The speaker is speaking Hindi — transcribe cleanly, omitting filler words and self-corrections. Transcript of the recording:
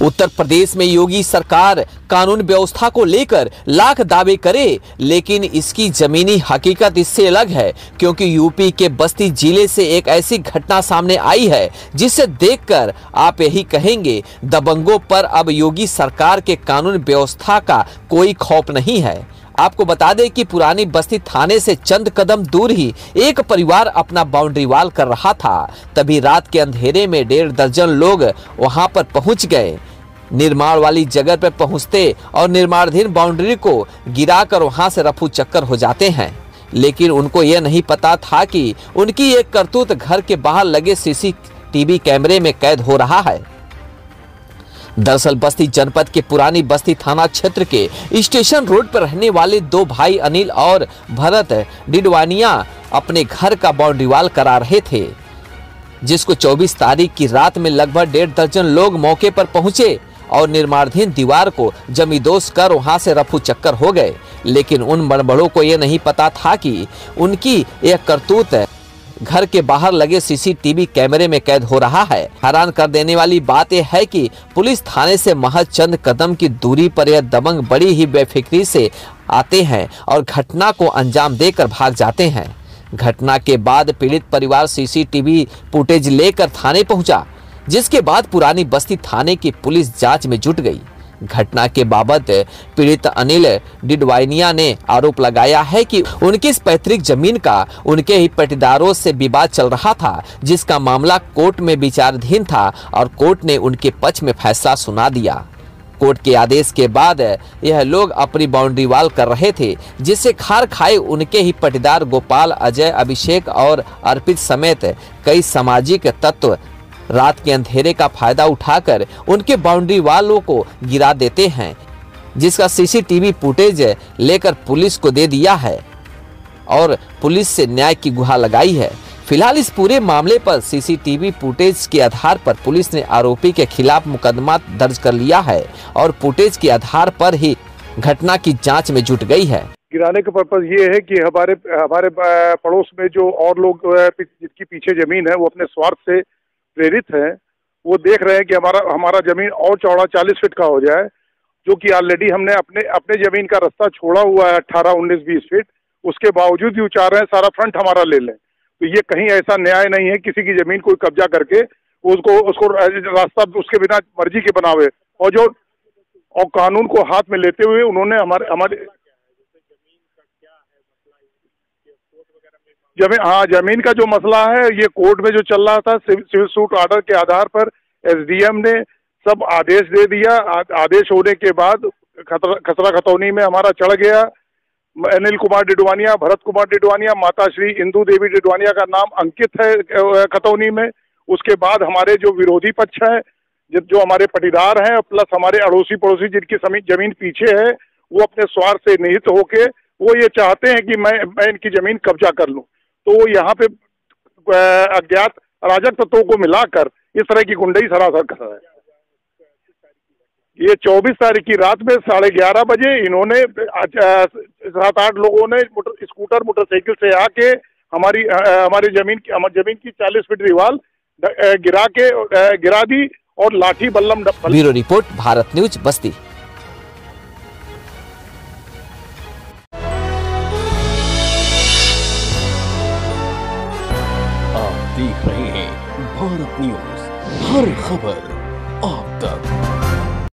उत्तर प्रदेश में योगी सरकार कानून व्यवस्था को लेकर लाख दावे करे, लेकिन इसकी जमीनी हकीकत इससे अलग है, क्योंकि यूपी के बस्ती जिले से एक ऐसी घटना सामने आई है जिसे देखकर आप यही कहेंगे दबंगों पर अब योगी सरकार के कानून व्यवस्था का कोई खौफ नहीं है। आपको बता दें कि पुरानी बस्ती थाने से चंद कदम दूर ही एक परिवार अपना बाउंड्री वॉल कर रहा था। तभी रात के अंधेरे में 1.5 दर्जन लोग वहां पर पहुंच गए। निर्माण वाली जगह पर पहुंचते और निर्माणाधीन बाउंड्री को गिराकर वहां से रफू चक्कर हो जाते हैं, लेकिन उनको यह नहीं पता था कि उनकी एक करतूत घर के बाहर लगे सीसीटीवी कैमरे में कैद हो रहा है। दरअसल बस्ती जनपद के पुरानी बस्ती थाना क्षेत्र के स्टेशन रोड पर रहने वाले 2 भाई अनिल और भरत डिडवानिया अपने घर का बाउंड्री वॉल करा रहे थे, जिसको 24 तारीख की रात में लगभग 1.5 दर्जन लोग मौके पर पहुंचे और निर्माणाधीन दीवार को जमींदोज कर वहां से रफू चक्कर हो गए। लेकिन उन बड़बड़ों को यह नहीं पता था कि उनकी यह करतूत घर के बाहर लगे सीसीटीवी कैमरे में कैद हो रहा है। हैरान कर देने वाली बात यह है कि पुलिस थाने से महज चंद कदम की दूरी पर यह दबंग बड़ी ही बेफिक्री से आते हैं और घटना को अंजाम देकर भाग जाते हैं। घटना के बाद पीड़ित परिवार सीसीटीवी फुटेज लेकर थाने पहुंचा, जिसके बाद पुरानी बस्ती थाने की पुलिस जांच में जुट गई। घटना के बाबत पीड़ित अनिल डिडवानिया ने आरोप लगाया है कि उनकी इस पैतृक जमीन का उनके ही पट्टेदारों से विवाद चल रहा था, जिसका मामला कोर्ट में विचाराधीन था और कोर्ट ने उनके पक्ष में फैसला सुना दिया। कोर्ट के आदेश के बाद यह लोग अपनी बाउंड्री वॉल कर रहे थे, जिससे खार खाए उनके ही पट्टेदार गोपाल, अजय, अभिषेक और अर्पित समेत कई सामाजिक तत्व रात के अंधेरे का फायदा उठाकर उनके बाउंड्री वालों को गिरा देते हैं, जिसका सीसीटीवी फुटेज लेकर पुलिस को दे दिया है और पुलिस से न्याय की गुहार लगाई है। फिलहाल इस पूरे मामले पर सीसीटीवी फुटेज के आधार पर पुलिस ने आरोपी के खिलाफ मुकदमा दर्ज कर लिया है और फुटेज के आधार पर ही घटना की जांच में जुट गई है। गिराने का पर्पज ये है कि हमारे पड़ोस में जो और लोग जिनकी पीछे जमीन है वो अपने स्वार्थ से प्रेरित है। वो देख रहे हैं कि हमारा जमीन और चौड़ा 40 फीट का हो जाए, जो कि ऑलरेडी हमने अपने जमीन का रास्ता छोड़ा हुआ है 18, 19, 20 फीट। उसके बावजूद भी चाह रहे हैं सारा फ्रंट हमारा ले लें। तो ये कहीं ऐसा न्याय नहीं है किसी की जमीन कोई कब्जा करके उसको रास्ता उसके बिना मर्जी के बनावे और कानून को हाथ में लेते हुए उन्होंने हमारे जमीन का जो मसला है ये कोर्ट में जो चल रहा था, सिविल सूट ऑर्डर के आधार पर एसडीएम ने सब आदेश दे दिया। आदेश होने के बाद खसरा खतौनी में हमारा चढ़ गया। अनिल कुमार डिडवानिया, भरत कुमार डिडवानिया, माता श्री इंदू देवी डिडवानिया का नाम अंकित है खतौनी में। उसके बाद हमारे जो विरोधी पक्ष है, जो हमारे पटीदार हैं, प्लस हमारे अड़ोसी पड़ोसी जिनकी जमीन पीछे है, वो अपने स्वार्थ से निहित होके वो ये चाहते हैं कि मैं इनकी जमीन कब्जा कर लूं। तो यहाँ पे अज्ञात अराजक तत्वों को मिलाकर इस तरह की गुंडई सरासर कर रहा है। ये 24 तारीख की रात में 11:30 बजे इन्होंने 7-8 लोगों ने स्कूटर मोटरसाइकिल से आके हमारी जमीन की 40 फीट दीवार गिरा दी और लाठी बल्लम। ब्यूरो रिपोर्ट, भारत न्यूज, बस्ती। आप देख रहे हैं भारत न्यूज, हर खबर आप तक।